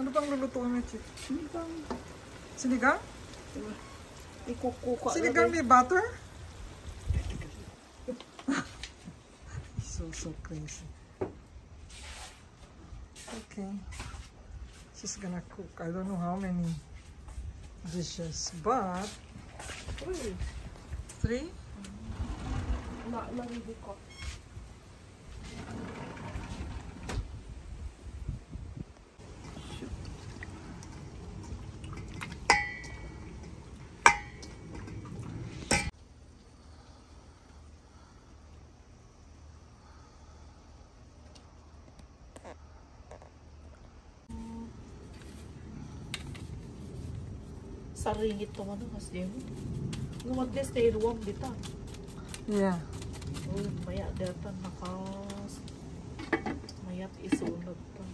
Ano bang lulutuin mo, Chick? Sinigang. Sinigang? Ikukuha. Sinigang may butter? So crazy. Okay. She's gonna cook. I don't know how many dishes, but 3? Nalagay ko. Saringit to ano mas demo. Ngumagdes na iruwam dita. Yeah. Oh, maya datan nakas. Mayat isunod pa.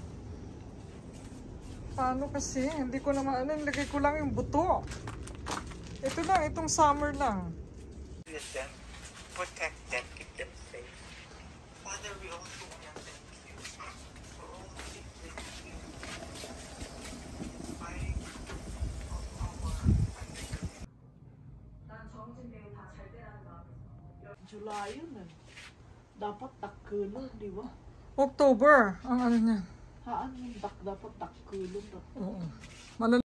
Paano kasi? Hindi ko naman ano, nilagay ko lang yung buto. Ito lang, itong summer lang. With them, protect them, keep them safe. Father, we also want to thank you for all the things that you do. Fighting July yun eh. Dapat takkulon, di ba? October, ang ano niya. Haan yung dapat takkulon. Oo.